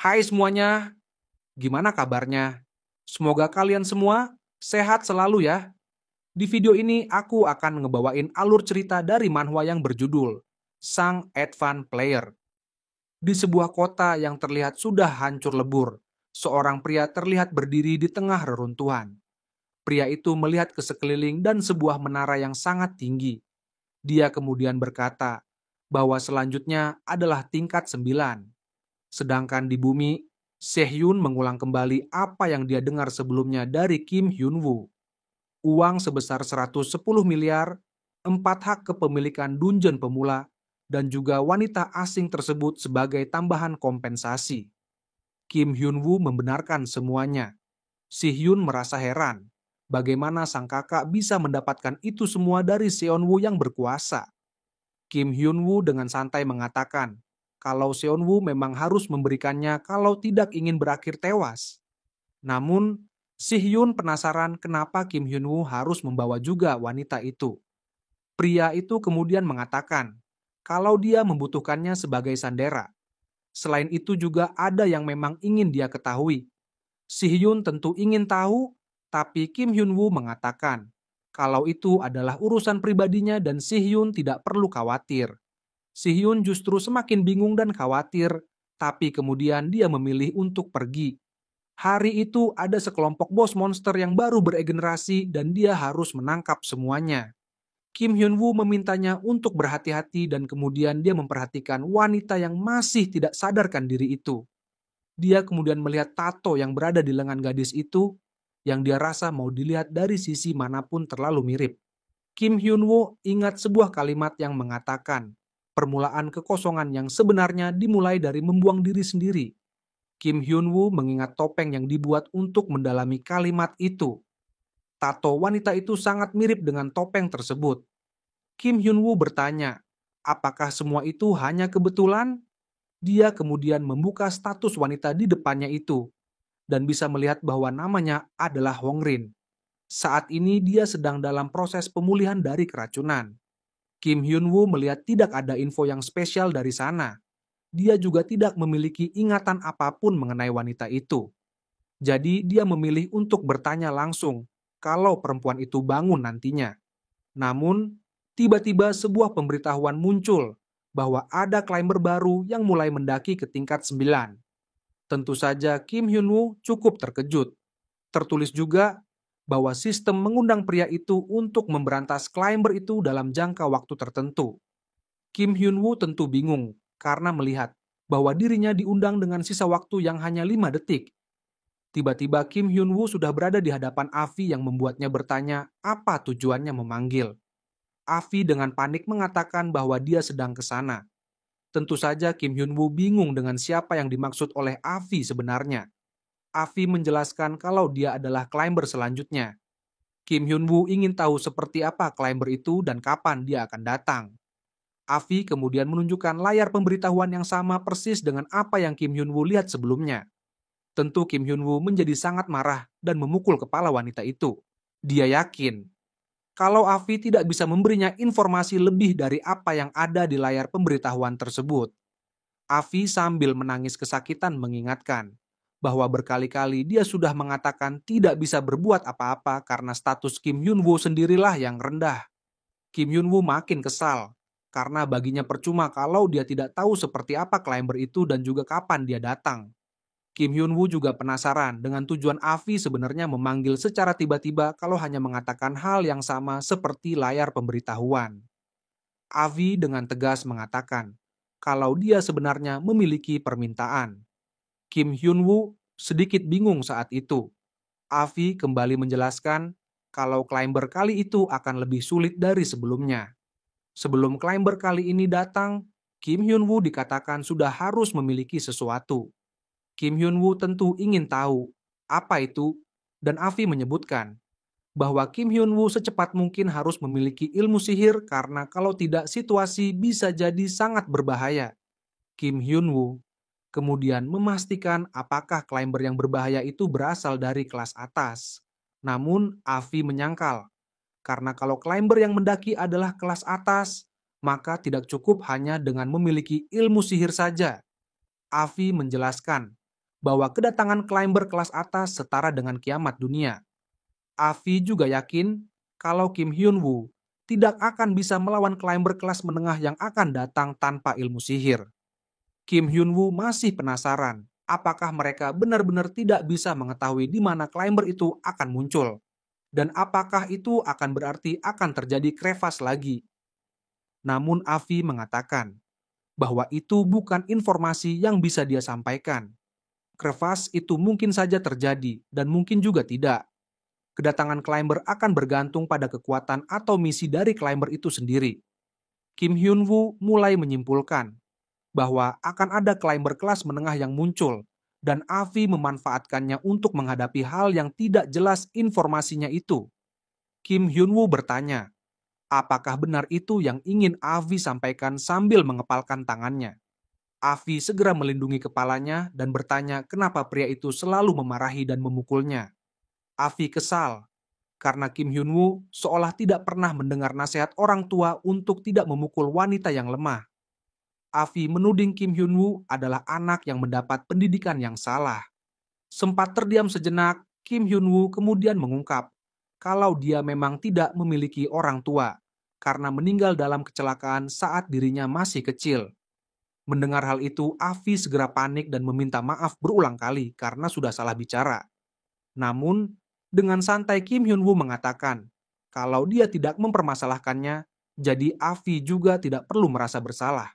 Hai semuanya, gimana kabarnya? Semoga kalian semua sehat selalu ya. Di video ini aku akan ngebawain alur cerita dari manhwa yang berjudul Sang Advance Player. Di sebuah kota yang terlihat sudah hancur lebur, seorang pria terlihat berdiri di tengah reruntuhan. Pria itu melihat ke sekeliling dan sebuah menara yang sangat tinggi. Dia kemudian berkata bahwa selanjutnya adalah tingkat 9. Sedangkan di bumi, Sehhyun mengulang kembali apa yang dia dengar sebelumnya dari Kim Hyun-woo. Uang sebesar 110 miliar, 4 hak kepemilikan dungeon pemula, dan juga wanita asing tersebut sebagai tambahan kompensasi. Kim Hyun-woo membenarkan semuanya. Si-hyun merasa heran, bagaimana sang kakak bisa mendapatkan itu semua dari Seon-woo yang berkuasa. Kim Hyun-woo dengan santai mengatakan kalau Seon-woo memang harus memberikannya kalau tidak ingin berakhir tewas. Namun, Si-hyun penasaran kenapa Kim Hyun-woo harus membawa juga wanita itu. Pria itu kemudian mengatakan kalau dia membutuhkannya sebagai sandera. Selain itu juga ada yang memang ingin dia ketahui. Si-hyun tentu ingin tahu, tapi Kim Hyun-woo mengatakan kalau itu adalah urusan pribadinya dan Si-hyun tidak perlu khawatir. Si-hyun justru semakin bingung dan khawatir, tapi kemudian dia memilih untuk pergi. Hari itu ada sekelompok bos monster yang baru beregenerasi dan dia harus menangkap semuanya. Kim Hyun-woo memintanya untuk berhati-hati dan kemudian dia memperhatikan wanita yang masih tidak sadarkan diri itu. Dia kemudian melihat tato yang berada di lengan gadis itu, yang dia rasa mau dilihat dari sisi manapun terlalu mirip. Kim Hyun-woo ingat sebuah kalimat yang mengatakan, permulaan kekosongan yang sebenarnya dimulai dari membuang diri sendiri. Kim Hyun-woo mengingat topeng yang dibuat untuk mendalami kalimat itu. Tato wanita itu sangat mirip dengan topeng tersebut. Kim Hyun-woo bertanya, apakah semua itu hanya kebetulan? Dia kemudian membuka status wanita di depannya itu dan bisa melihat bahwa namanya adalah Hongrin. Saat ini dia sedang dalam proses pemulihan dari keracunan. Kim Hyun-woo melihat tidak ada info yang spesial dari sana. Dia juga tidak memiliki ingatan apapun mengenai wanita itu. Jadi dia memilih untuk bertanya langsung kalau perempuan itu bangun nantinya. Namun, tiba-tiba sebuah pemberitahuan muncul bahwa ada climber baru yang mulai mendaki ke tingkat 9. Tentu saja Kim Hyun-woo cukup terkejut. Tertulis juga bahwa sistem mengundang pria itu untuk memberantas climber itu dalam jangka waktu tertentu. Kim Hyun-woo tentu bingung karena melihat bahwa dirinya diundang dengan sisa waktu yang hanya 5 detik. Tiba-tiba Kim Hyun-woo sudah berada di hadapan Avi yang membuatnya bertanya apa tujuannya memanggil. Avi dengan panik mengatakan bahwa dia sedang ke sana. Tentu saja Kim Hyun-woo bingung dengan siapa yang dimaksud oleh Avi sebenarnya. Avi menjelaskan kalau dia adalah climber selanjutnya. Kim Hyun-woo ingin tahu seperti apa climber itu dan kapan dia akan datang. Avi kemudian menunjukkan layar pemberitahuan yang sama persis dengan apa yang Kim Hyun-woo lihat sebelumnya. Tentu Kim Hyun-woo menjadi sangat marah dan memukul kepala wanita itu. Dia yakin kalau Avi tidak bisa memberinya informasi lebih dari apa yang ada di layar pemberitahuan tersebut. Avi sambil menangis kesakitan mengingatkan bahwa berkali-kali dia sudah mengatakan tidak bisa berbuat apa-apa karena status Kim Hyun-woo sendirilah yang rendah. Kim Hyun-woo makin kesal karena baginya percuma kalau dia tidak tahu seperti apa climber itu dan juga kapan dia datang. Kim Hyun-woo juga penasaran dengan tujuan Avi sebenarnya memanggil secara tiba-tiba kalau hanya mengatakan hal yang sama seperti layar pemberitahuan. Avi dengan tegas mengatakan kalau dia sebenarnya memiliki permintaan. Kim Hyun-woo sedikit bingung saat itu. Avi kembali menjelaskan kalau climber kali itu akan lebih sulit dari sebelumnya. Sebelum climber kali ini datang, Kim Hyun-woo dikatakan sudah harus memiliki sesuatu. Kim Hyun-woo tentu ingin tahu apa itu, dan Avi menyebutkan bahwa Kim Hyun-woo secepat mungkin harus memiliki ilmu sihir karena kalau tidak situasi bisa jadi sangat berbahaya. Kim Hyun-woo kemudian memastikan apakah climber yang berbahaya itu berasal dari kelas atas. Namun Avi menyangkal, karena kalau climber yang mendaki adalah kelas atas, maka tidak cukup hanya dengan memiliki ilmu sihir saja. Avi menjelaskan bahwa kedatangan climber kelas atas setara dengan kiamat dunia. Avi juga yakin kalau Kim Hyun Woo tidak akan bisa melawan climber kelas menengah yang akan datang tanpa ilmu sihir. Kim Hyun Woo masih penasaran apakah mereka benar-benar tidak bisa mengetahui di mana climber itu akan muncul. Dan apakah itu akan berarti akan terjadi crevasse lagi. Namun Avi mengatakan bahwa itu bukan informasi yang bisa dia sampaikan. Crevasse itu mungkin saja terjadi dan mungkin juga tidak. Kedatangan climber akan bergantung pada kekuatan atau misi dari climber itu sendiri. Kim Hyun Woo mulai menyimpulkan bahwa akan ada climber kelas menengah yang muncul dan Avi memanfaatkannya untuk menghadapi hal yang tidak jelas informasinya itu. Kim Hyun Woo bertanya, apakah benar itu yang ingin Avi sampaikan sambil mengepalkan tangannya? Avi segera melindungi kepalanya dan bertanya kenapa pria itu selalu memarahi dan memukulnya. Avi kesal karena Kim Hyun Woo seolah tidak pernah mendengar nasihat orang tua untuk tidak memukul wanita yang lemah. Avi menuding Kim Hyun Woo adalah anak yang mendapat pendidikan yang salah. Sempat terdiam sejenak, Kim Hyun Woo kemudian mengungkap kalau dia memang tidak memiliki orang tua karena meninggal dalam kecelakaan saat dirinya masih kecil. Mendengar hal itu, Avi segera panik dan meminta maaf berulang kali karena sudah salah bicara. Namun, dengan santai Kim Hyun Woo mengatakan kalau dia tidak mempermasalahkannya, jadi Avi juga tidak perlu merasa bersalah.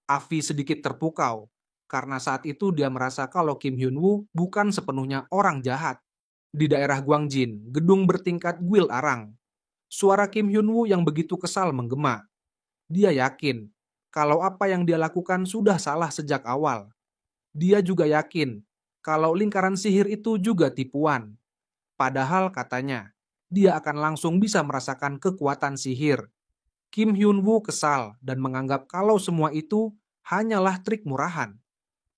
Avi sedikit terpukau karena saat itu dia merasa kalau Kim Hyun Woo bukan sepenuhnya orang jahat. Di daerah Gwangjin, gedung bertingkat guil arang. Suara Kim Hyun Woo yang begitu kesal menggema. Dia yakin kalau apa yang dia lakukan sudah salah sejak awal. Dia juga yakin kalau lingkaran sihir itu juga tipuan. Padahal katanya, dia akan langsung bisa merasakan kekuatan sihir. Kim Hyun Woo kesal dan menganggap kalau semua itu hanyalah trik murahan.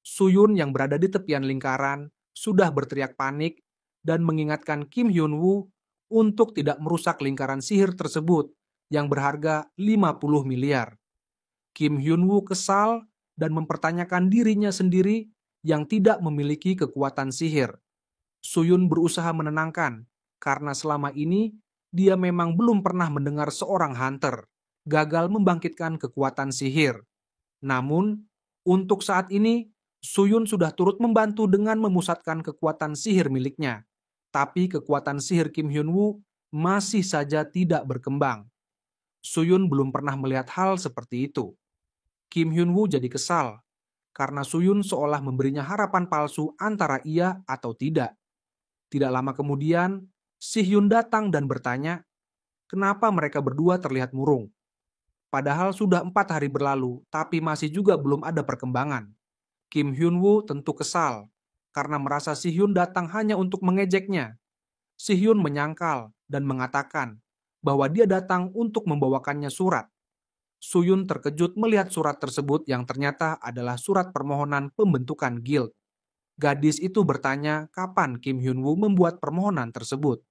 Suyun yang berada di tepian lingkaran sudah berteriak panik dan mengingatkan Kim Hyun Woo untuk tidak merusak lingkaran sihir tersebut yang berharga 50 miliar. Kim Hyun Woo kesal dan mempertanyakan dirinya sendiri yang tidak memiliki kekuatan sihir. Suyun berusaha menenangkan karena selama ini dia memang belum pernah mendengar seorang hunter gagal membangkitkan kekuatan sihir. Namun, untuk saat ini, Suyun sudah turut membantu dengan memusatkan kekuatan sihir miliknya. Tapi kekuatan sihir Kim Hyun Woo masih saja tidak berkembang. Suyun belum pernah melihat hal seperti itu. Kim Hyun Woo jadi kesal karena Suyun seolah memberinya harapan palsu antara iya atau tidak. Tidak lama kemudian, Si Hyun datang dan bertanya, kenapa mereka berdua terlihat murung? Padahal sudah 4 hari berlalu, tapi masih juga belum ada perkembangan. Kim Hyun Woo tentu kesal karena merasa Si Hyun datang hanya untuk mengejeknya. Si Hyun menyangkal dan mengatakan bahwa dia datang untuk membawakannya surat. Suyun terkejut melihat surat tersebut yang ternyata adalah surat permohonan pembentukan guild. Gadis itu bertanya kapan Kim Hyun Woo membuat permohonan tersebut.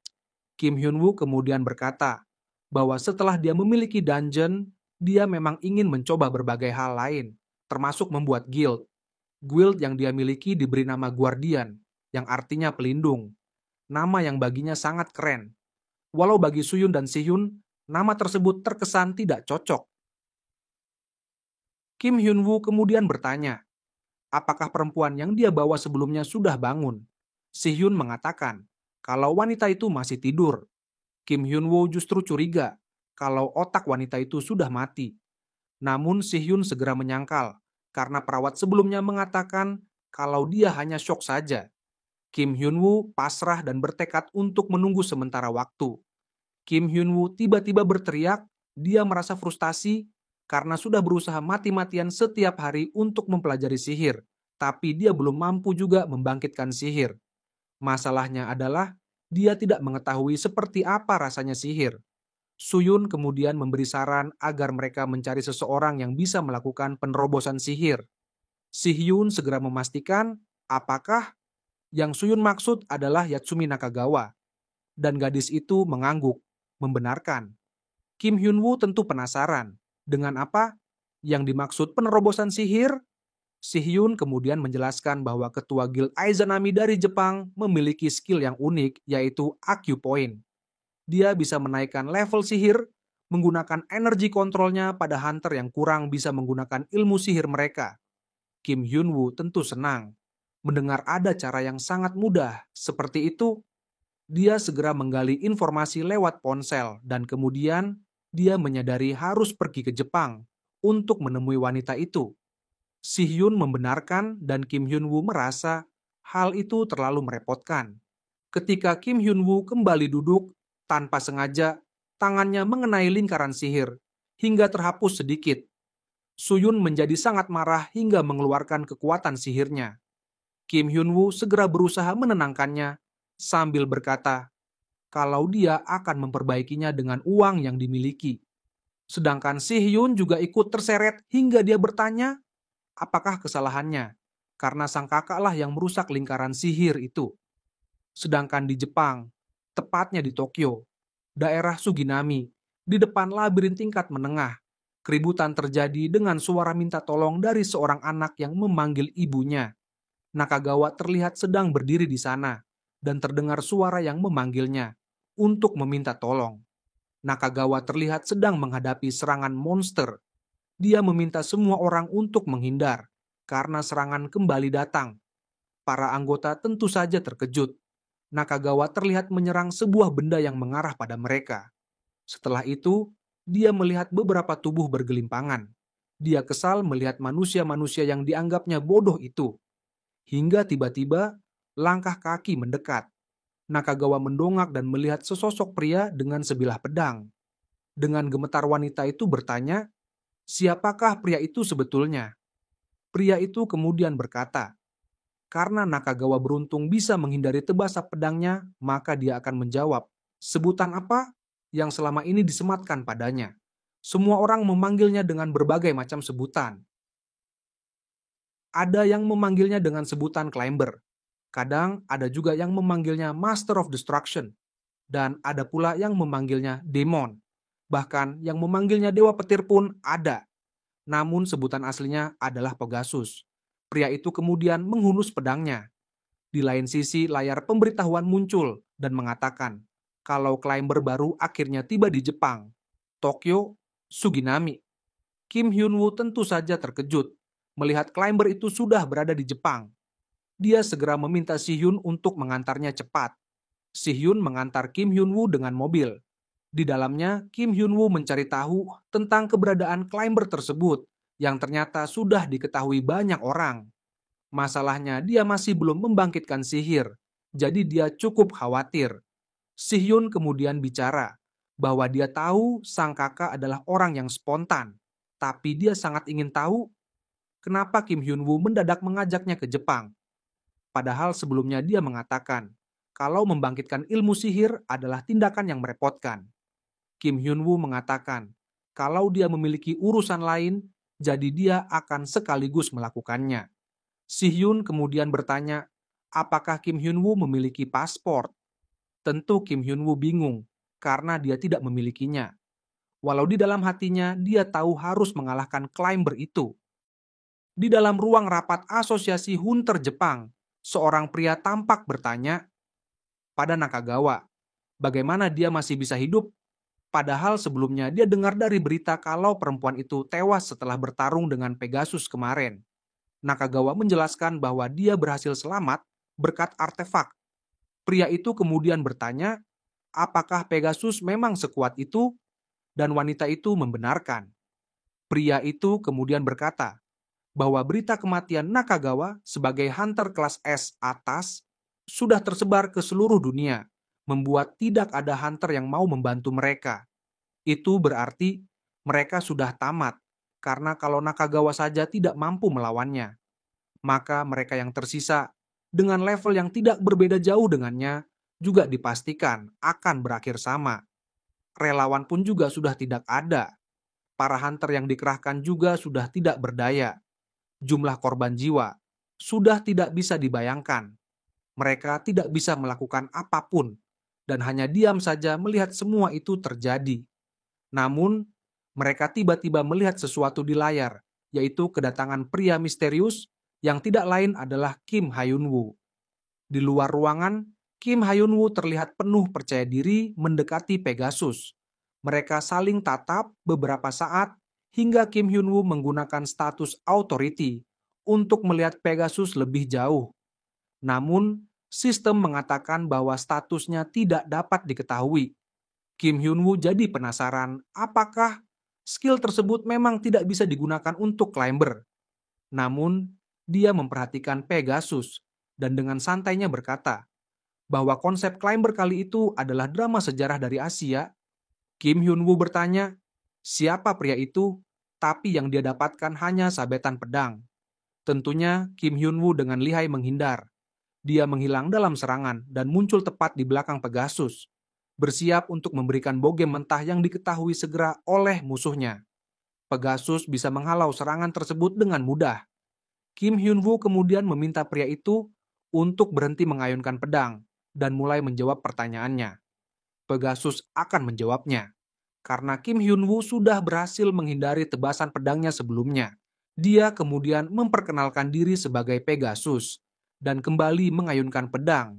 Kim Hyun Woo kemudian berkata bahwa setelah dia memiliki dungeon, dia memang ingin mencoba berbagai hal lain, termasuk membuat guild. Guild yang dia miliki diberi nama Guardian, yang artinya pelindung. Nama yang baginya sangat keren. Walau bagi Suyun dan Si-hyun, nama tersebut terkesan tidak cocok. Kim Hyun Woo kemudian bertanya, apakah perempuan yang dia bawa sebelumnya sudah bangun? Si-hyun mengatakan kalau wanita itu masih tidur. Kim Hyun Woo justru curiga kalau otak wanita itu sudah mati. Namun Si-hyun segera menyangkal karena perawat sebelumnya mengatakan kalau dia hanya syok saja. Kim Hyun Woo pasrah dan bertekad untuk menunggu sementara waktu. Kim Hyun Woo tiba-tiba berteriak, dia merasa frustasi karena sudah berusaha mati-matian setiap hari untuk mempelajari sihir, tapi dia belum mampu juga membangkitkan sihir. Masalahnya adalah dia tidak mengetahui seperti apa rasanya sihir. Suyun kemudian memberi saran agar mereka mencari seseorang yang bisa melakukan penerobosan sihir. Si-hyun segera memastikan apakah yang Suyun maksud adalah Yatsumi Nakagawa. Dan gadis itu mengangguk, membenarkan. Kim Hyun Woo tentu penasaran. Dengan apa? Yang dimaksud penerobosan sihir? Si-hyun kemudian menjelaskan bahwa ketua Guild Aizanami dari Jepang memiliki skill yang unik, yaitu Acupoint. Dia bisa menaikkan level sihir menggunakan energi kontrolnya pada hunter yang kurang bisa menggunakan ilmu sihir mereka. Kim Hyun-woo tentu senang mendengar ada cara yang sangat mudah seperti itu. Dia segera menggali informasi lewat ponsel dan kemudian dia menyadari harus pergi ke Jepang untuk menemui wanita itu. Si-hyun membenarkan dan Kim Hyun-woo merasa hal itu terlalu merepotkan. Ketika Kim Hyun-woo kembali duduk, tanpa sengaja, tangannya mengenai lingkaran sihir, hingga terhapus sedikit. Suyun menjadi sangat marah hingga mengeluarkan kekuatan sihirnya. Kim Hyun-woo segera berusaha menenangkannya, sambil berkata, kalau dia akan memperbaikinya dengan uang yang dimiliki. Sedangkan Si-hyun juga ikut terseret hingga dia bertanya, apakah kesalahannya? Karena sang kakaklah yang merusak lingkaran sihir itu. Sedangkan di Jepang, tepatnya di Tokyo, daerah Suginami, di depan labirin tingkat menengah, keributan terjadi dengan suara minta tolong dari seorang anak yang memanggil ibunya. Nakagawa terlihat sedang berdiri di sana, dan terdengar suara yang memanggilnya untuk meminta tolong. Nakagawa terlihat sedang menghadapi serangan monster. Dia meminta semua orang untuk menghindar, karena serangan kembali datang. Para anggota tentu saja terkejut. Nakagawa terlihat menyerang sebuah benda yang mengarah pada mereka. Setelah itu, dia melihat beberapa tubuh bergelimpangan. Dia kesal melihat manusia-manusia yang dianggapnya bodoh itu. Hingga tiba-tiba, langkah kaki mendekat. Nakagawa mendongak dan melihat sesosok pria dengan sebilah pedang. Dengan gemetar wanita itu bertanya, siapakah pria itu sebetulnya? Pria itu kemudian berkata, karena Nakagawa beruntung bisa menghindari tebasap pedangnya, maka dia akan menjawab, sebutan apa yang selama ini disematkan padanya. Semua orang memanggilnya dengan berbagai macam sebutan. Ada yang memanggilnya dengan sebutan climber. Kadang ada juga yang memanggilnya Master of Destruction. Dan ada pula yang memanggilnya Demon. Bahkan yang memanggilnya Dewa Petir pun ada. Namun sebutan aslinya adalah Pegasus. Pria itu kemudian menghunus pedangnya. Di lain sisi layar pemberitahuan muncul dan mengatakan kalau climber baru akhirnya tiba di Jepang, Tokyo, Suginami. Kim Hyun-woo tentu saja terkejut melihat climber itu sudah berada di Jepang. Dia segera meminta Si-hyun untuk mengantarnya cepat. Si-hyun mengantar Kim Hyun-woo dengan mobil. Di dalamnya, Kim Hyun-woo mencari tahu tentang keberadaan climber tersebut yang ternyata sudah diketahui banyak orang. Masalahnya dia masih belum membangkitkan sihir, jadi dia cukup khawatir. Si-hyun kemudian bicara bahwa dia tahu sang kakak adalah orang yang spontan, tapi dia sangat ingin tahu kenapa Kim Hyun-woo mendadak mengajaknya ke Jepang. Padahal sebelumnya dia mengatakan kalau membangkitkan ilmu sihir adalah tindakan yang merepotkan. Kim Hyun-woo mengatakan kalau dia memiliki urusan lain, jadi dia akan sekaligus melakukannya. Si-hyun kemudian bertanya, apakah Kim Hyun-woo memiliki paspor? Tentu Kim Hyun-woo bingung karena dia tidak memilikinya. Walau di dalam hatinya dia tahu harus mengalahkan climber itu. Di dalam ruang rapat asosiasi hunter Jepang, seorang pria tampak bertanya pada Nakagawa, bagaimana dia masih bisa hidup? Padahal sebelumnya dia dengar dari berita kalau perempuan itu tewas setelah bertarung dengan Pegasus kemarin. Nakagawa menjelaskan bahwa dia berhasil selamat berkat artefak. Pria itu kemudian bertanya, apakah Pegasus memang sekuat itu? Dan wanita itu membenarkan. Pria itu kemudian berkata bahwa berita kematian Nakagawa sebagai hunter kelas S atas sudah tersebar ke seluruh dunia, membuat tidak ada hunter yang mau membantu mereka. Itu berarti mereka sudah tamat, karena kalau Nakagawa saja tidak mampu melawannya, maka mereka yang tersisa dengan level yang tidak berbeda jauh dengannya juga dipastikan akan berakhir sama. Relawan pun juga sudah tidak ada. Para hunter yang dikerahkan juga sudah tidak berdaya. Jumlah korban jiwa sudah tidak bisa dibayangkan. Mereka tidak bisa melakukan apapun dan hanya diam saja melihat semua itu terjadi. Namun, mereka tiba-tiba melihat sesuatu di layar, yaitu kedatangan pria misterius yang tidak lain adalah Kim Hyun-woo. Di luar ruangan, Kim Hyun-woo terlihat penuh percaya diri mendekati Pegasus. Mereka saling tatap beberapa saat hingga Kim Hyun-woo menggunakan status authority untuk melihat Pegasus lebih jauh. Namun, sistem mengatakan bahwa statusnya tidak dapat diketahui. Kim Hyun-woo jadi penasaran apakah skill tersebut memang tidak bisa digunakan untuk climber. Namun, dia memperhatikan Pegasus dan dengan santainya berkata bahwa konsep climber kali itu adalah drama sejarah dari Asia. Kim Hyun-woo bertanya, siapa pria itu? Tapi yang dia dapatkan hanya sabetan pedang. Tentunya Kim Hyun-woo dengan lihai menghindar. Dia menghilang dalam serangan dan muncul tepat di belakang Pegasus, bersiap untuk memberikan bogem mentah yang diketahui segera oleh musuhnya. Pegasus bisa menghalau serangan tersebut dengan mudah. Kim Hyun-woo kemudian meminta pria itu untuk berhenti mengayunkan pedang dan mulai menjawab pertanyaannya. Pegasus akan menjawabnya, karena Kim Hyun-woo sudah berhasil menghindari tebasan pedangnya sebelumnya. Dia kemudian memperkenalkan diri sebagai Pegasus dan kembali mengayunkan pedang.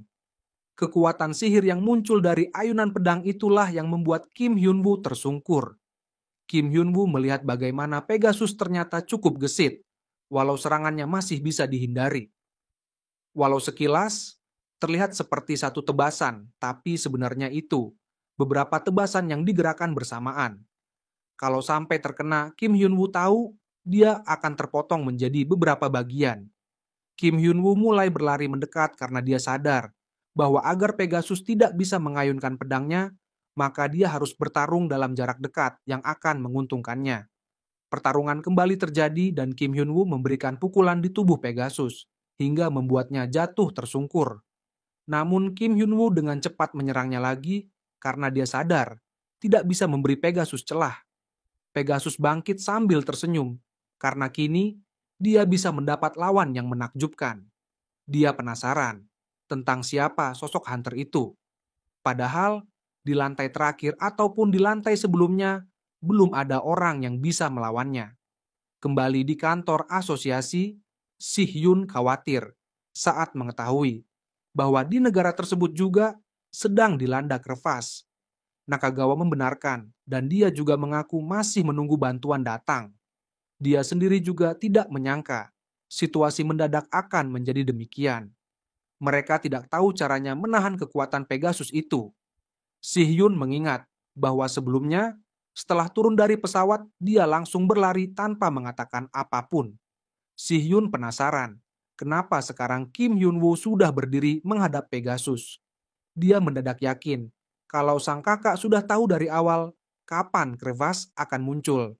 Kekuatan sihir yang muncul dari ayunan pedang itulah yang membuat Kim Hyun-woo tersungkur. Kim Hyun-woo melihat bagaimana Pegasus ternyata cukup gesit, walau serangannya masih bisa dihindari. Walau sekilas terlihat seperti satu tebasan, tapi sebenarnya itu beberapa tebasan yang digerakkan bersamaan. Kalau sampai terkena, Kim Hyun-woo tahu dia akan terpotong menjadi beberapa bagian. Kim Hyun-woo mulai berlari mendekat karena dia sadar bahwa agar Pegasus tidak bisa mengayunkan pedangnya, maka dia harus bertarung dalam jarak dekat yang akan menguntungkannya. Pertarungan kembali terjadi dan Kim Hyun-woo memberikan pukulan di tubuh Pegasus hingga membuatnya jatuh tersungkur. Namun Kim Hyun-woo dengan cepat menyerangnya lagi karena dia sadar tidak bisa memberi Pegasus celah. Pegasus bangkit sambil tersenyum karena kini dia bisa mendapat lawan yang menakjubkan. Dia penasaran tentang siapa sosok hunter itu. Padahal di lantai terakhir ataupun di lantai sebelumnya belum ada orang yang bisa melawannya. Kembali di kantor asosiasi, Si-hyun khawatir saat mengetahui bahwa di negara tersebut juga sedang dilanda crevasse. Nakagawa membenarkan dan dia juga mengaku masih menunggu bantuan datang. Dia sendiri juga tidak menyangka situasi mendadak akan menjadi demikian. Mereka tidak tahu caranya menahan kekuatan Pegasus itu. Si-hyun mengingat bahwa sebelumnya setelah turun dari pesawat dia langsung berlari tanpa mengatakan apapun. Si-hyun penasaran kenapa sekarang Kim Hyun-woo sudah berdiri menghadap Pegasus. Dia mendadak yakin kalau sang kakak sudah tahu dari awal kapan crevasse akan muncul.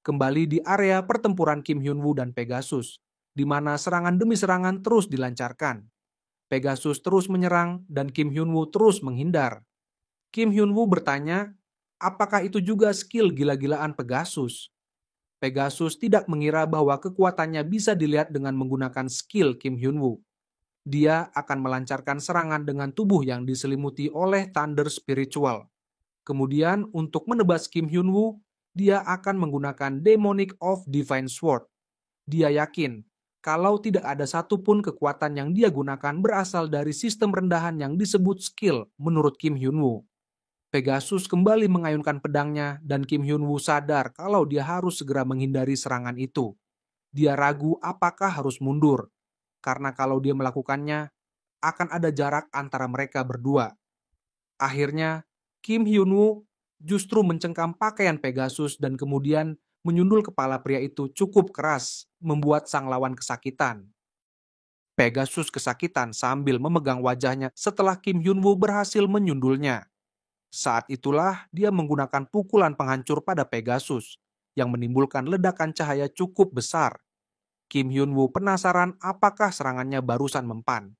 Kembali di area pertempuran Kim Hyun-woo dan Pegasus, di mana serangan demi serangan terus dilancarkan. Pegasus terus menyerang dan Kim Hyun-woo terus menghindar. Kim Hyun-woo bertanya, apakah itu juga skill gila-gilaan Pegasus? Pegasus tidak mengira bahwa kekuatannya bisa dilihat dengan menggunakan skill Kim Hyun-woo. Dia akan melancarkan serangan dengan tubuh yang diselimuti oleh thunder spiritual. Kemudian untuk menebas Kim Hyun-woo, dia akan menggunakan Demonic of Divine Sword. Dia yakin kalau tidak ada satupun kekuatan yang dia gunakan berasal dari sistem rendahan yang disebut skill menurut Kim Hyun-woo. Pegasus kembali mengayunkan pedangnya dan Kim Hyun-woo sadar kalau dia harus segera menghindari serangan itu. Dia ragu apakah harus mundur, karena kalau dia melakukannya, akan ada jarak antara mereka berdua. Akhirnya, Kim Hyun-woo justru mencengkam pakaian Pegasus dan kemudian menyundul kepala pria itu cukup keras, membuat sang lawan kesakitan. Pegasus kesakitan sambil memegang wajahnya setelah Kim Hyun-woo berhasil menyundulnya. Saat itulah dia menggunakan pukulan penghancur pada Pegasus yang menimbulkan ledakan cahaya cukup besar. Kim Hyun-woo penasaran apakah serangannya barusan mempan.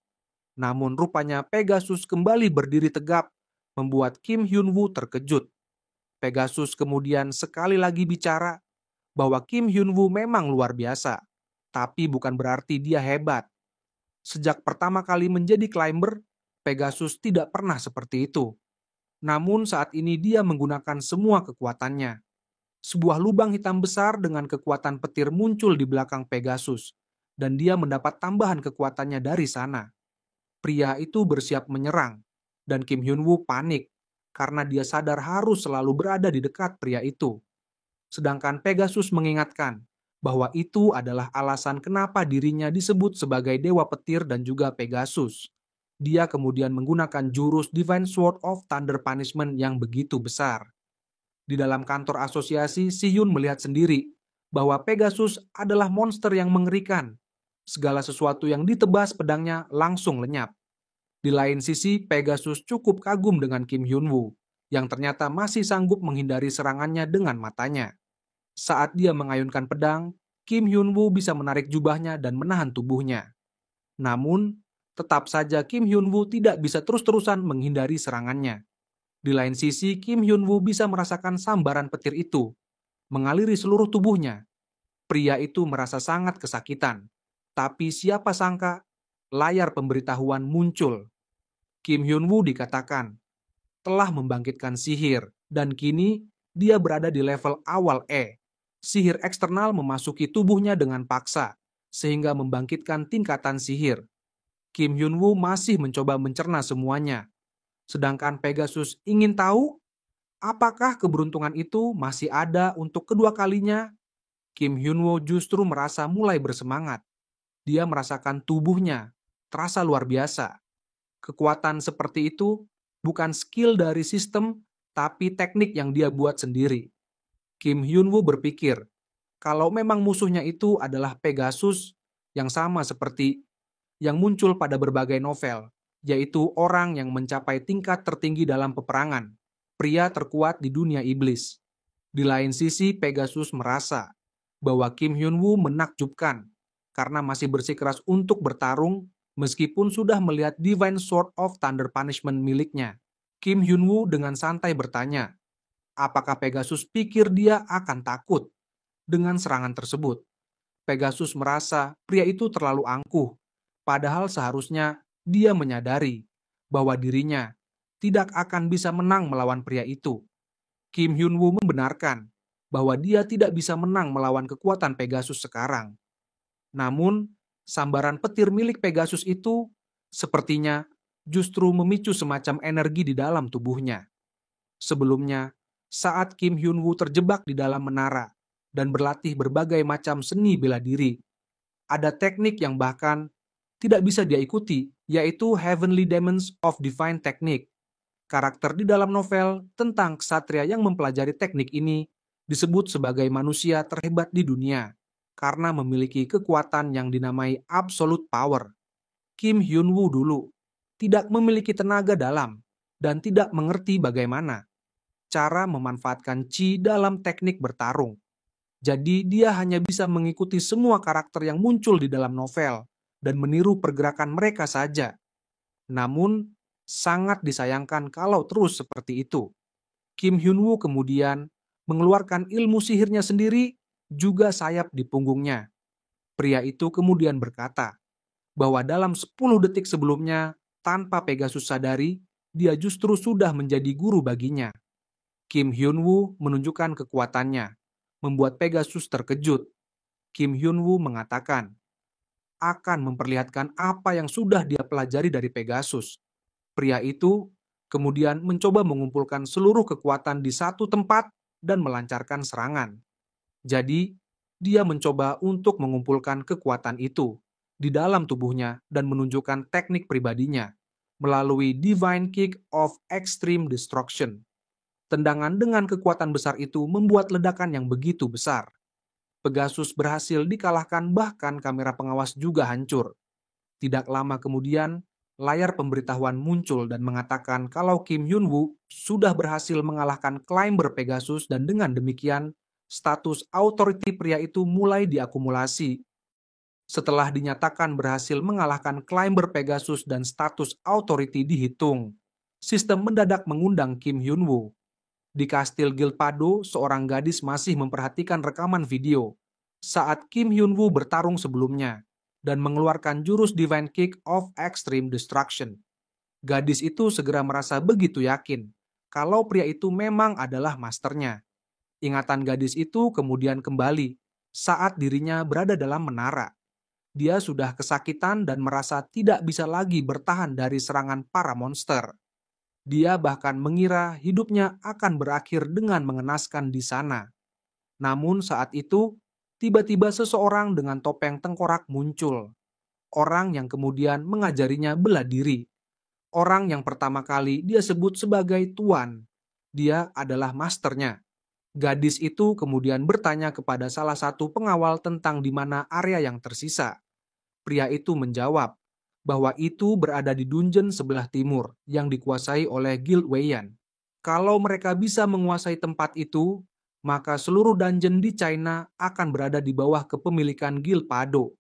Namun rupanya Pegasus kembali berdiri tegap, membuat Kim Hyun-woo terkejut. Pegasus kemudian sekali lagi bicara bahwa Kim Hyun-woo memang luar biasa, tapi bukan berarti dia hebat. Sejak pertama kali menjadi climber, Pegasus tidak pernah seperti itu. Namun saat ini dia menggunakan semua kekuatannya. Sebuah lubang hitam besar dengan kekuatan petir muncul di belakang Pegasus dan dia mendapat tambahan kekuatannya dari sana. Pria itu bersiap menyerang, dan Kim Hyun-woo panik karena dia sadar harus selalu berada di dekat pria itu. Sedangkan Pegasus mengingatkan bahwa itu adalah alasan kenapa dirinya disebut sebagai Dewa Petir dan juga Pegasus. Dia kemudian menggunakan jurus Divine Sword of Thunder Punishment yang begitu besar. Di dalam kantor asosiasi, Si-hyun melihat sendiri bahwa Pegasus adalah monster yang mengerikan. Segala sesuatu yang ditebas pedangnya langsung lenyap. Di lain sisi, Pegasus cukup kagum dengan Kim Hyun-woo, yang ternyata masih sanggup menghindari serangannya dengan matanya. Saat dia mengayunkan pedang, Kim Hyun-woo bisa menarik jubahnya dan menahan tubuhnya. Namun, tetap saja Kim Hyun-woo tidak bisa terus-terusan menghindari serangannya. Di lain sisi, Kim Hyun-woo bisa merasakan sambaran petir itu mengaliri seluruh tubuhnya. Pria itu merasa sangat kesakitan. Tapi siapa sangka, layar pemberitahuan muncul. Kim Hyun-woo dikatakan telah membangkitkan sihir, dan kini dia berada di level awal E. Sihir eksternal memasuki tubuhnya dengan paksa, sehingga membangkitkan tingkatan sihir. Kim Hyun-woo masih mencoba mencerna semuanya. Sedangkan Pegasus ingin tahu apakah keberuntungan itu masih ada untuk kedua kalinya. Kim Hyun-woo justru merasa mulai bersemangat. Dia merasakan tubuhnya terasa luar biasa. Kekuatan seperti itu bukan skill dari sistem, tapi teknik yang dia buat sendiri. Kim Hyun-woo berpikir, kalau memang musuhnya itu adalah Pegasus, yang sama seperti yang muncul pada berbagai novel, yaitu orang yang mencapai tingkat tertinggi dalam peperangan, pria terkuat di dunia iblis. Di lain sisi, Pegasus merasa bahwa Kim Hyun-woo menakjubkan karena masih bersikeras untuk bertarung meskipun sudah melihat Divine Sword of Thunder Punishment miliknya. Kim Hyun-woo dengan santai bertanya, apakah Pegasus pikir dia akan takut dengan serangan tersebut? Pegasus merasa pria itu terlalu angkuh, padahal seharusnya dia menyadari bahwa dirinya tidak akan bisa menang melawan pria itu. Kim Hyun-woo membenarkan bahwa dia tidak bisa menang melawan kekuatan Pegasus sekarang. Namun, sambaran petir milik Pegasus itu sepertinya justru memicu semacam energi di dalam tubuhnya. Sebelumnya, saat Kim Hyun-woo terjebak di dalam menara dan berlatih berbagai macam seni bela diri, ada teknik yang bahkan tidak bisa dia ikuti, yaitu Heavenly Demons of Divine Technique. Karakter di dalam novel tentang ksatria yang mempelajari teknik ini disebut sebagai manusia terhebat di dunia karena memiliki kekuatan yang dinamai absolute power. Kim Hyun-woo dulu tidak memiliki tenaga dalam dan tidak mengerti bagaimana cara memanfaatkan chi dalam teknik bertarung. Jadi dia hanya bisa mengikuti semua karakter yang muncul di dalam novel dan meniru pergerakan mereka saja. Namun, sangat disayangkan kalau terus seperti itu. Kim Hyun-woo kemudian mengeluarkan ilmu sihirnya sendiri, juga sayap di punggungnya. Pria itu kemudian berkata bahwa dalam 10 detik sebelumnya, tanpa Pegasus sadari, dia justru sudah menjadi guru baginya. Kim Hyun-woo menunjukkan kekuatannya, membuat Pegasus terkejut. Kim Hyun-woo mengatakan akan memperlihatkan apa yang sudah dia pelajari dari Pegasus. Pria itu kemudian mencoba mengumpulkan seluruh kekuatan di satu tempat dan melancarkan serangan. Jadi, dia mencoba untuk mengumpulkan kekuatan itu di dalam tubuhnya dan menunjukkan teknik pribadinya melalui Divine Kick of Extreme Destruction. Tendangan dengan kekuatan besar itu membuat ledakan yang begitu besar. Pegasus berhasil dikalahkan, bahkan kamera pengawas juga hancur. Tidak lama kemudian, layar pemberitahuan muncul dan mengatakan kalau Kim Hyun-woo sudah berhasil mengalahkan Climber Pegasus dan dengan demikian, status authority pria itu mulai diakumulasi. Setelah dinyatakan berhasil mengalahkan Climber Pegasus dan status authority dihitung, sistem mendadak mengundang Kim Hyun-woo. Di Kastil Gilpado, seorang gadis masih memperhatikan rekaman video saat Kim Hyun-woo bertarung sebelumnya dan mengeluarkan jurus Divine Kick of Extreme Destruction. Gadis itu segera merasa begitu yakin kalau pria itu memang adalah masternya. Ingatan gadis itu kemudian kembali saat dirinya berada dalam menara. Dia sudah kesakitan dan merasa tidak bisa lagi bertahan dari serangan para monster. Dia bahkan mengira hidupnya akan berakhir dengan mengenaskan di sana. Namun saat itu, tiba-tiba seseorang dengan topeng tengkorak muncul. Orang yang kemudian mengajarinya bela diri. Orang yang pertama kali dia sebut sebagai Tuan. Dia adalah masternya. Gadis itu kemudian bertanya kepada salah satu pengawal tentang di mana area yang tersisa. Pria itu menjawab bahwa itu berada di dungeon sebelah timur yang dikuasai oleh Guild Wei-Yan. Kalau mereka bisa menguasai tempat itu, maka seluruh dungeon di China akan berada di bawah kepemilikan Guild Pado.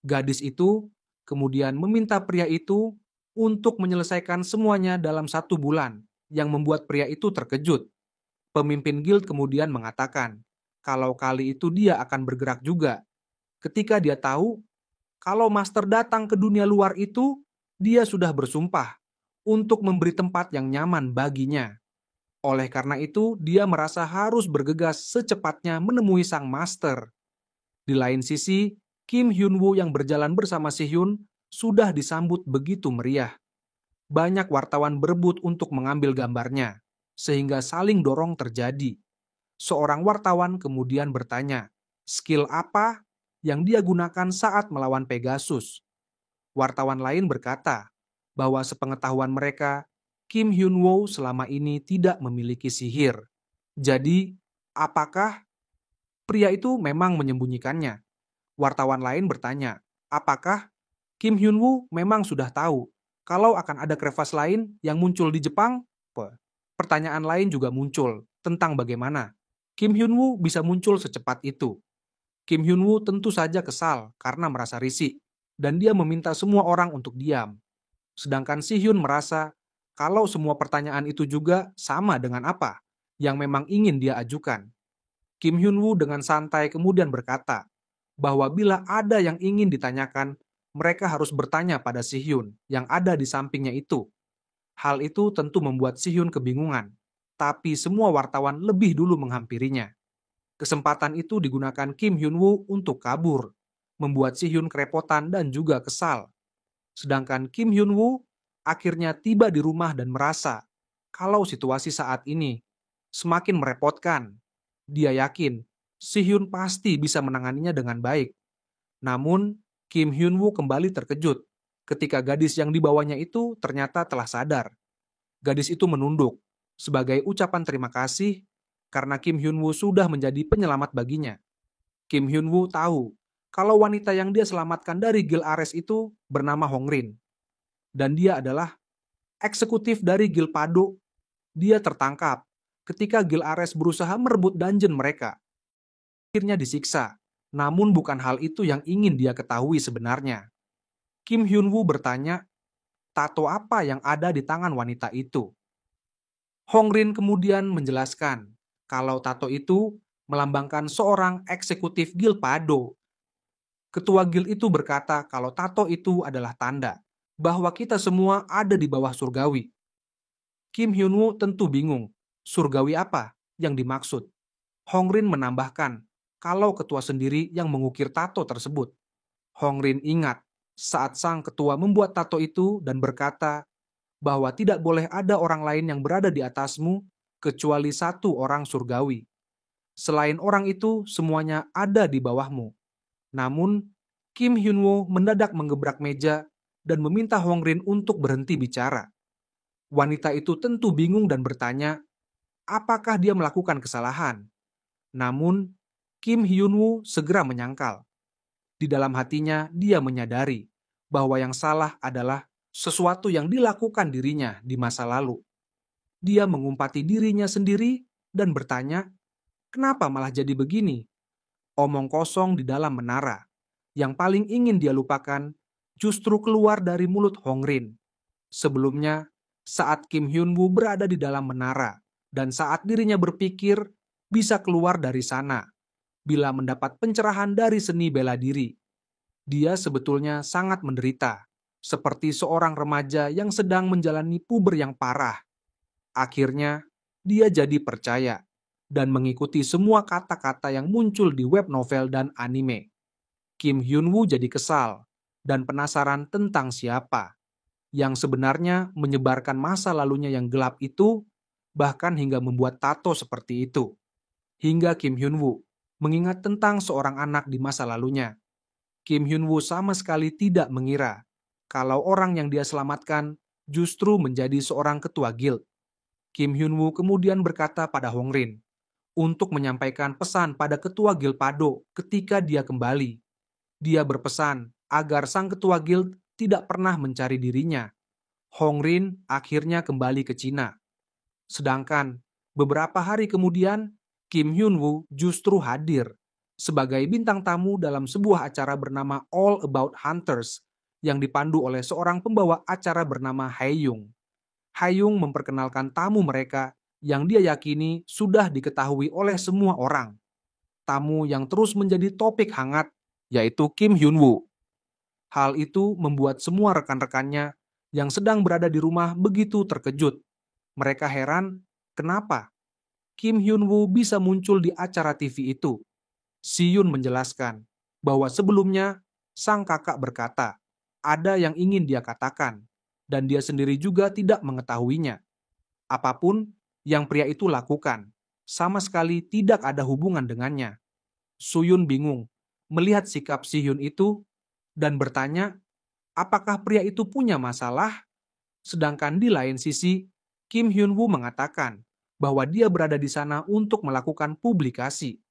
Gadis itu kemudian meminta pria itu untuk menyelesaikan semuanya dalam 1 bulan, yang membuat pria itu terkejut. Pemimpin guild kemudian mengatakan kalau kali itu dia akan bergerak juga. Ketika dia tahu kalau master datang ke dunia luar itu, dia sudah bersumpah untuk memberi tempat yang nyaman baginya. Oleh karena itu, dia merasa harus bergegas secepatnya menemui sang master. Di lain sisi, Kim Hyun-woo yang berjalan bersama Si-hyun sudah disambut begitu meriah. Banyak wartawan berebut untuk mengambil gambarnya, sehingga saling dorong terjadi. Seorang wartawan kemudian bertanya, skill apa yang dia gunakan saat melawan Pegasus? Wartawan lain berkata bahwa sepengetahuan mereka, Kim Hyun-woo selama ini tidak memiliki sihir. Jadi, apakah pria itu memang menyembunyikannya? Wartawan lain bertanya, apakah Kim Hyun-woo memang sudah tahu kalau akan ada crevasse lain yang muncul di Jepang? Pertanyaan lain juga muncul tentang bagaimana Kim Hyun-woo bisa muncul secepat itu. Kim Hyun-woo tentu saja kesal karena merasa risih, dan dia meminta semua orang untuk diam. Sedangkan Si-hyun merasa kalau semua pertanyaan itu juga sama dengan apa yang memang ingin dia ajukan. Kim Hyun-woo dengan santai kemudian berkata bahwa bila ada yang ingin ditanyakan, mereka harus bertanya pada Si-hyun yang ada di sampingnya itu. Hal itu tentu membuat Si-hyun kebingungan, tapi semua wartawan lebih dulu menghampirinya. Kesempatan itu digunakan Kim Hyun-woo untuk kabur, membuat Si-hyun kerepotan dan juga kesal. Sedangkan Kim Hyun-woo akhirnya tiba di rumah dan merasa kalau situasi saat ini semakin merepotkan. Dia yakin Si-hyun pasti bisa menanganinya dengan baik. Namun, Kim Hyun-woo kembali terkejut ketika gadis yang dibawanya itu ternyata telah sadar. Gadis itu menunduk sebagai ucapan terima kasih karena Kim Hyun-woo sudah menjadi penyelamat baginya. Kim Hyun-woo tahu kalau wanita yang dia selamatkan dari Guild Ares itu bernama Hongrin. Dan dia adalah eksekutif dari Guild Pado. Dia tertangkap ketika Guild Ares berusaha merebut dungeon mereka. Akhirnya disiksa, namun bukan hal itu yang ingin dia ketahui sebenarnya. Kim Hyun-woo bertanya, tato apa yang ada di tangan wanita itu? Hongrin kemudian menjelaskan kalau tato itu melambangkan seorang eksekutif Guild Pado. Ketua Guild itu berkata kalau tato itu adalah tanda bahwa kita semua ada di bawah surgawi. Kim Hyun-woo tentu bingung, surgawi apa yang dimaksud? Hongrin menambahkan kalau ketua sendiri yang mengukir tato tersebut. Hongrin ingat saat sang ketua membuat tato itu dan berkata bahwa tidak boleh ada orang lain yang berada di atasmu kecuali satu orang surgawi. Selain orang itu, semuanya ada di bawahmu. Namun, Kim Hyun-woo mendadak menggebrak meja dan meminta Hongrin untuk berhenti bicara. Wanita itu tentu bingung dan bertanya, apakah dia melakukan kesalahan? Namun, Kim Hyun-woo segera menyangkal. Di dalam hatinya, dia menyadari bahwa yang salah adalah sesuatu yang dilakukan dirinya di masa lalu. Dia mengumpati dirinya sendiri dan bertanya, kenapa malah jadi begini? Omong kosong di dalam menara. Yang paling ingin dia lupakan justru keluar dari mulut Hongrin. Sebelumnya, saat Kim Hyun-woo berada di dalam menara dan saat dirinya berpikir bisa keluar dari sana bila mendapat pencerahan dari seni bela diri. Dia sebetulnya sangat menderita, seperti seorang remaja yang sedang menjalani puber yang parah. Akhirnya, dia jadi percaya dan mengikuti semua kata-kata yang muncul di web novel dan anime. Kim Hyun-woo jadi kesal dan penasaran tentang siapa yang sebenarnya menyebarkan masa lalunya yang gelap itu, bahkan hingga membuat tato seperti itu. Hingga Kim Hyun-woo mengingat tentang seorang anak di masa lalunya. Kim Hyun-woo sama sekali tidak mengira kalau orang yang dia selamatkan justru menjadi seorang ketua guild. Kim Hyun-woo kemudian berkata pada Hong Rin untuk menyampaikan pesan pada ketua guild Pado ketika dia kembali. Dia berpesan agar sang ketua guild tidak pernah mencari dirinya. Hong Rin akhirnya kembali ke Cina. Sedangkan beberapa hari kemudian, Kim Hyun-woo justru hadir sebagai bintang tamu dalam sebuah acara bernama All About Hunters yang dipandu oleh seorang pembawa acara bernama Hae-yung. Hae-yung memperkenalkan tamu mereka yang dia yakini sudah diketahui oleh semua orang. Tamu yang terus menjadi topik hangat yaitu Kim Hyun-woo. Hal itu membuat semua rekan-rekannya yang sedang berada di rumah begitu terkejut. Mereka heran, kenapa Kim Hyun-woo bisa muncul di acara TV itu. Si-yun menjelaskan bahwa sebelumnya sang kakak berkata, ada yang ingin dia katakan, dan dia sendiri juga tidak mengetahuinya. Apapun yang pria itu lakukan, sama sekali tidak ada hubungan dengannya. Su-yun bingung melihat sikap Si-hyun itu dan bertanya, apakah pria itu punya masalah? Sedangkan di lain sisi, Kim Hyun-woo mengatakan bahwa dia berada di sana untuk melakukan publikasi.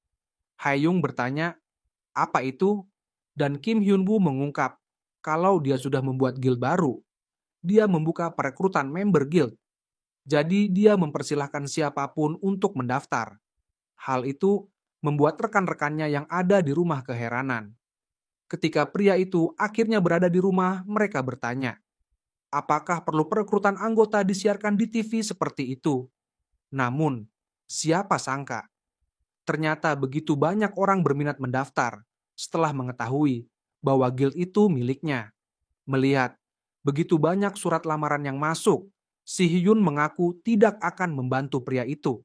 Hae-yung bertanya, apa itu? Dan Kim Hyun-woo mengungkap kalau dia sudah membuat guild baru. Dia membuka perekrutan member guild. Jadi dia mempersilahkan siapapun untuk mendaftar. Hal itu membuat rekan-rekannya yang ada di rumah keheranan. Ketika pria itu akhirnya berada di rumah, mereka bertanya, apakah perlu perekrutan anggota disiarkan di TV seperti itu? Namun, siapa sangka? Ternyata begitu banyak orang berminat mendaftar setelah mengetahui bahwa guild itu miliknya. Melihat begitu banyak surat lamaran yang masuk, Si Hyun mengaku tidak akan membantu pria itu.